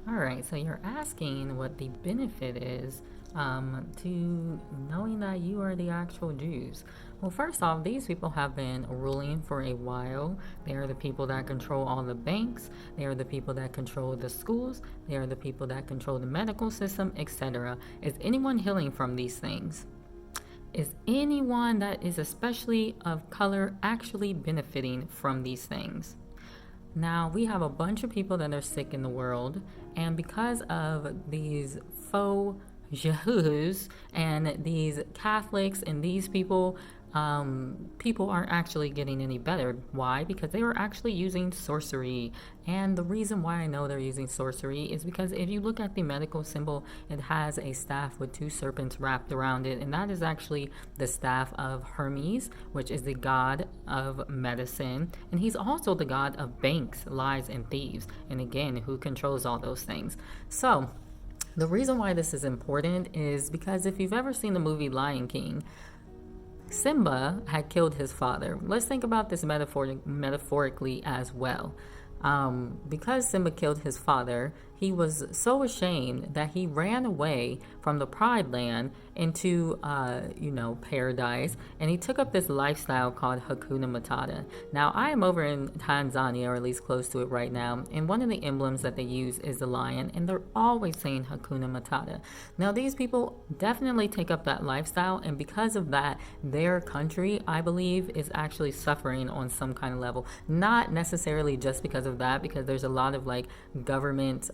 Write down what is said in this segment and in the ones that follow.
All right, so you're asking what the benefit is to knowing that you are the actual Jews. Well, first off, these people have been ruling for a while. They are the people that control all the banks. They are the people that control the schools. They are the people that control the medical system, etc. Is anyone healing from these things? Is anyone that is especially of color actually benefiting from these things? Now, we have a bunch of people that are sick in the world, and because of these faux Jews and these Catholics and these people, people aren't actually getting any better. Why? Because they were actually using sorcery. And the reason why I know they're using sorcery is because if you look at the medical symbol, it has a staff with two serpents wrapped around it, and that is actually the staff of Hermes, which is the god of medicine, and he's also the god of banks, lies, and thieves. And again, who controls all those things? So, the reason why this is important is because if you've ever seen the movie Lion King, Simba had killed his father. Let's think about this metaphorically as well. Because Simba killed his father, he was so ashamed that he ran away from the Pride Land into, paradise, and he took up this lifestyle called Hakuna Matata. Now, I am over in Tanzania, or at least close to it right now, and one of the emblems that they use is the lion, and they're always saying Hakuna Matata. Now, these people definitely take up that lifestyle, and because of that, their country, I believe, is actually suffering on some kind of level. Not necessarily just because of that, because there's a lot of like government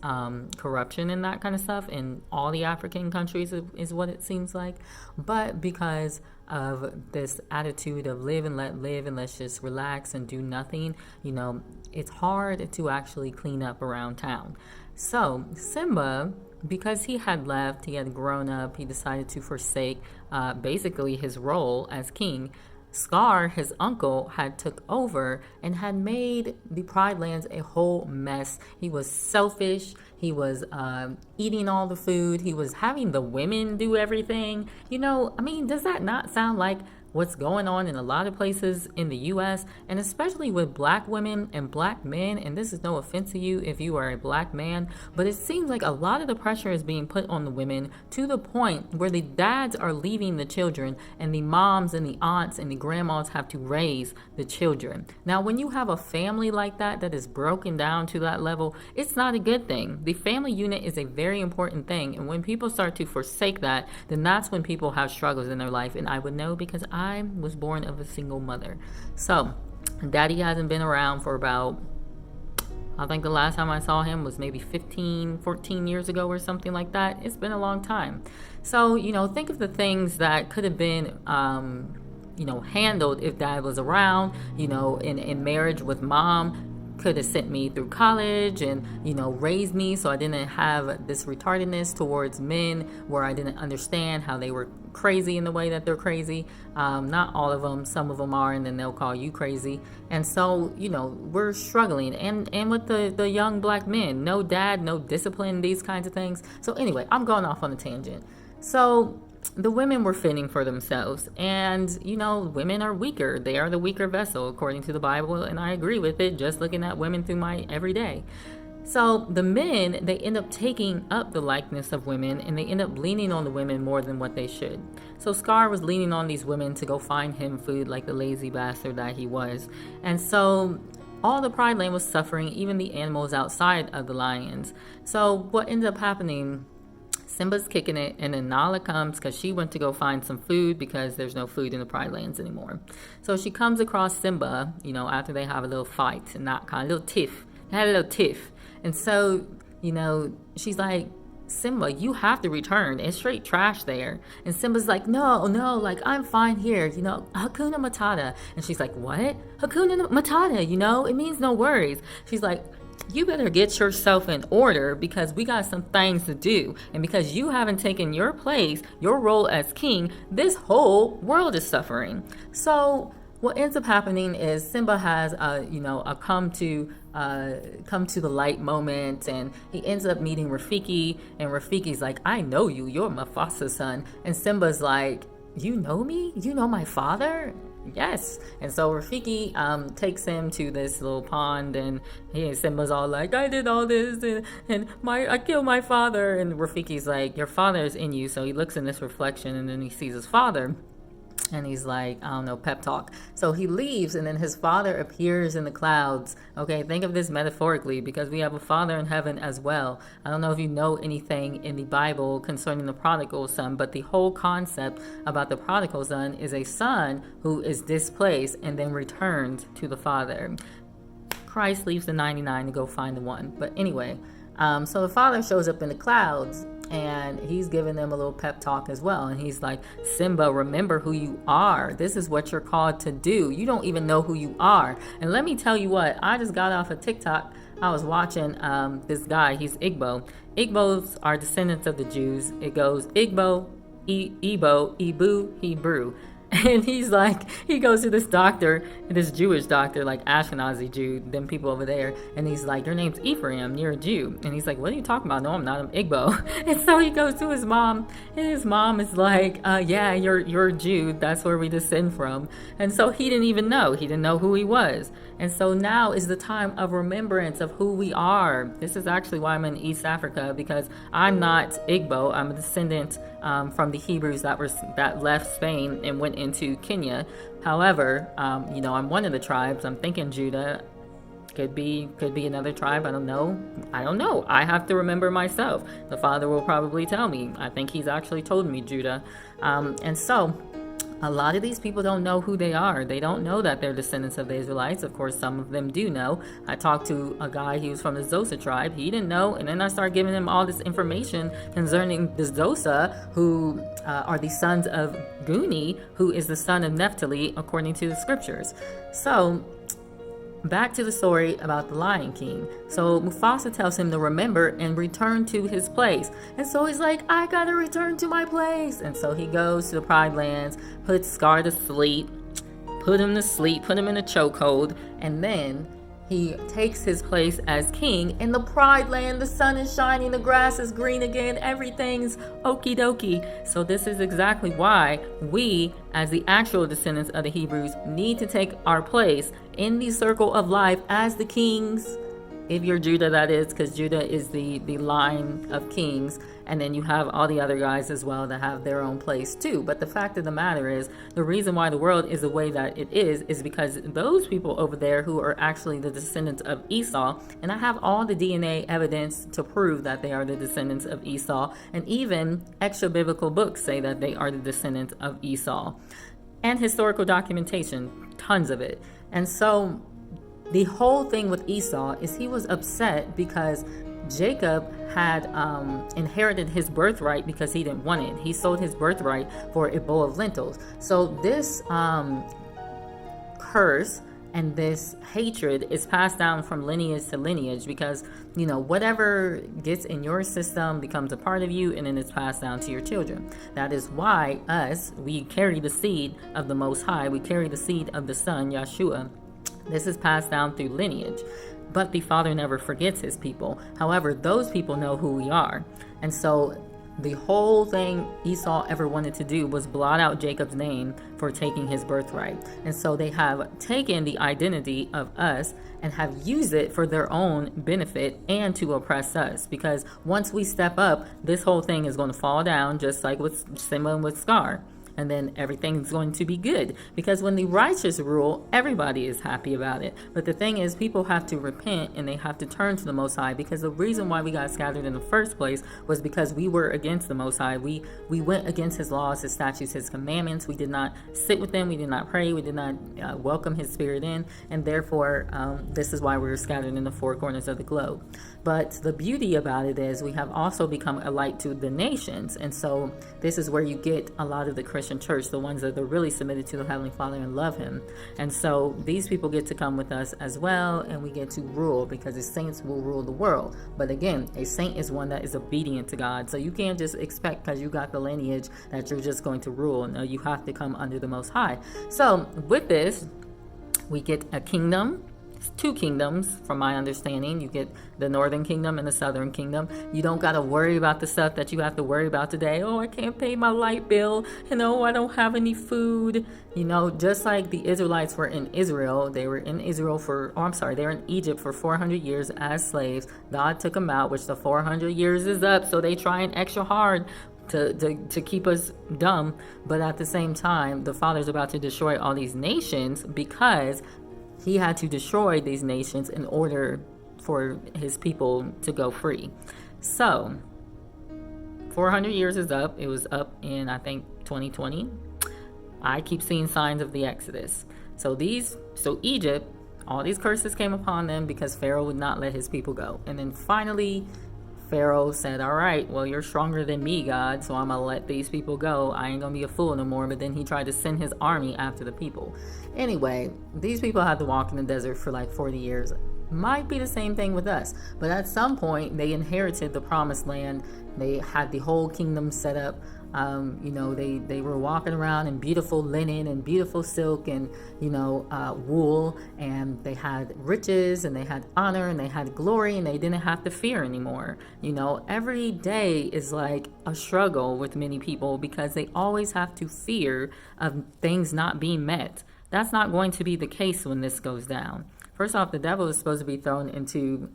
corruption and that kind of stuff in all the African countries, is what it seems like, but because of this attitude of live and let live and let's just relax and do nothing, it's hard to actually clean up around town. So Simba, because he had left, he had grown up, he decided to forsake basically his role as king. Scar, his uncle, had took over and had made the Pride Lands a whole mess. He was selfish. He was eating all the food. He was having the women do everything. Does that not sound like what's going on in a lot of places in the US, and especially with black women and black men? And this is no offense to you if you are a black man, but it seems like a lot of the pressure is being put on the women to the point where the dads are leaving the children and the moms and the aunts and the grandmas have to raise the children. Now, when you have a family like that is broken down to that level, it's not a good thing. The family unit is a very important thing, and when people start to forsake that, then that's when people have struggles in their life. And I would know because I was born of a single mother. So, daddy hasn't been around for about, I think the last time I saw him was maybe 15, 14 years ago or something like that. It's been a long time. So, think of the things that could have been, handled if dad was around, in marriage with mom. Could have sent me through college and raised me so I didn't have this retardedness towards men where I didn't understand how they were crazy in the way that they're crazy. Not all of them, some of them are, and then they'll call you crazy. And so we're struggling, and with the young black men, no dad, no discipline, these kinds of things. So anyway, I'm going off on a tangent. So the women were fending for themselves, and women are weaker. They are the weaker vessel according to the Bible, and I agree with it just looking at women through my everyday. So the men, they end up taking up the likeness of women, and they end up leaning on the women more than what they should. So Scar was leaning on these women to go find him food like the lazy bastard that he was. And so all the Pride Land was suffering, even the animals outside of the lions. So what ended up happening, Simba's kicking it, and then Nala comes because she went to go find some food because there's no food in the Pride Lands anymore. So she comes across Simba, after they have a little fight, and not kind of little tiff. They had a little tiff. And so, she's like, Simba, you have to return. It's straight trash there. And Simba's like, no, like, I'm fine here, Hakuna Matata. And she's like, what? Hakuna Matata, it means no worries. She's like, you better get yourself in order because we got some things to do. And because you haven't taken your place, your role as king, this whole world is suffering. So what ends up happening is Simba has a come to the light moment, and he ends up meeting Rafiki, and Rafiki's like, I know you, you're Mufasa's son. And Simba's like, you know me? You know my father? Yes. And so Rafiki takes him to this little pond, and Simba's all like, I did all this, and I killed my father. And Rafiki's like, your father is in you. So he looks in this reflection, and then he sees his father. And he's like, I don't know, pep talk. So he leaves, and then his father appears in the clouds. Okay, think of this metaphorically, because we have a father in heaven as well. I don't know if you know anything in the Bible concerning the prodigal son, but the whole concept about the prodigal son is a son who is displaced and then returns to the father. Christ leaves the 99 to go find the one. But anyway, so the father shows up in the clouds, and he's giving them a little pep talk as well. And he's like, Simba, remember who you are. This is what you're called to do. You don't even know who you are. And let me tell you what, I just got off of TikTok. I was watching this guy. He's Igbo. Igbos are descendants of the Jews. It goes Igbo, Igbo, Ibu, Hebrew. And he's like, he goes to this doctor, this Jewish doctor, like Ashkenazi Jew, them people over there. And he's like, your name's Ephraim, you're a Jew. And he's like, what are you talking about? No, I'm not, I'm Igbo. And so he goes to his mom, and his mom is like, yeah, you're a Jew. That's where we descend from. And so he didn't even know. He didn't know who he was. And so now is the time of remembrance of who we are. This is actually why I'm in East Africa, because I'm not Igbo. I'm a descendant from the Hebrews that left Spain and went into Kenya. However, I'm one of the tribes. I'm thinking Judah. Could be another tribe. I don't know. I have to remember myself. The Father will probably tell me. I think he's actually told me Judah. And so a lot of these people don't know who they are. They don't know that they're descendants of the Israelites. Of course, some of them do know. I talked to a guy, he was from the Xhosa tribe. He didn't know. And then I started giving him all this information concerning the Xhosa, who are the sons of Guni, who is the son of Naphtali, according to the scriptures. So back to the story about the Lion King. So Mufasa tells him to remember and return to his place. And so he's like, I gotta return to my place. And so he goes to the Pride Lands, puts Scar to sleep, put him in a chokehold, and then he takes his place as king in the Pride Land. The sun is shining, the grass is green again, everything's okie dokie. So this is exactly why we, as the actual descendants of the Hebrews, need to take our place in the circle of life as the kings. If you're Judah, that is, because Judah is the line of kings. And then you have all the other guys as well that have their own place too. But the fact of the matter is, the reason why the world is the way that it is because those people over there who are actually the descendants of Esau, and I have all the DNA evidence to prove that they are the descendants of Esau, and even extra biblical books say that they are the descendants of Esau. And historical documentation, tons of it. And so the whole thing with Esau is he was upset because Jacob had inherited his birthright because he didn't want it. He sold his birthright for a bowl of lentils. So this curse and this hatred is passed down from lineage to lineage because, whatever gets in your system becomes a part of you, and then it's passed down to your children. That is why we carry the seed of the Most High. We carry the seed of the Son, Yeshua. This is passed down through lineage. But the Father never forgets his people. However, those people know who we are. And so the whole thing Esau ever wanted to do was blot out Jacob's name for taking his birthright. And so they have taken the identity of us and have used it for their own benefit and to oppress us. Because once we step up, this whole thing is going to fall down, just like with Simba and with Scar. And then everything's going to be good. Because when the righteous rule, everybody is happy about it. But the thing is, people have to repent and they have to turn to the Most High. Because the reason why we got scattered in the first place was because we were against the Most High. We went against his laws, his statutes, his commandments. We did not sit with him. We did not pray. We did not welcome his spirit in. And therefore, this is why we were scattered in the four corners of the globe. But the beauty about it is we have also become a light to the nations. And so this is where you get a lot of the Christian church, the ones that are really submitted to the Heavenly Father and love him. And so these people get to come with us as well, and we get to rule, because the saints will rule the world. But again, a saint is one that is obedient to God. So you can't just expect, because you got the lineage, that you're just going to rule. No, you have to come under the Most High. So with this, we get a kingdom, two kingdoms, from my understanding. You get the northern kingdom and the southern kingdom. You don't got to worry about the stuff that you have to worry about today. Oh, I can't pay my light bill. I don't have any food. Just like the Israelites were in Israel, they were in they were in Egypt for 400 years as slaves. God took them out, which the 400 years is up, so they trying extra hard to keep us dumb. But at the same time, the Father's about to destroy all these nations because he had to destroy these nations in order for his people to go free. So 400 years is up. It was up in, I think, 2020. I keep seeing signs of the Exodus. So Egypt, all these curses came upon them because Pharaoh would not let his people go. And then finally, Pharaoh said, all right, well, you're stronger than me, God, so I'm going to let these people go. I ain't going to be a fool no more. But then he tried to send his army after the people. Anyway, these people had to walk in the desert for like 40 years. Might be the same thing with us. But at some point, they inherited the promised land. They had the whole kingdom set up. They were walking around in beautiful linen and beautiful silk and, wool. And they had riches and they had honor and they had glory and they didn't have to fear anymore. Every day is like a struggle with many people because they always have to fear of things not being met. That's not going to be the case when this goes down. First off, the devil is supposed to be thrown into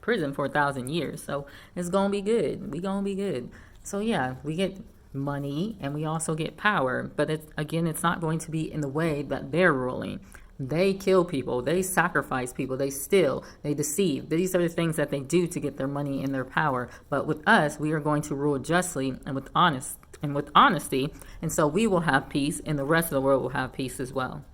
prison for 1,000 years. So it's going to be good. We're going to be good. So yeah, we get money and we also get power. But it's not going to be in the way that they're ruling. They kill people. They sacrifice people. They steal. They deceive. These are the things that they do to get their money and their power. But with us, we are going to rule justly and with honesty. And so we will have peace and the rest of the world will have peace as well.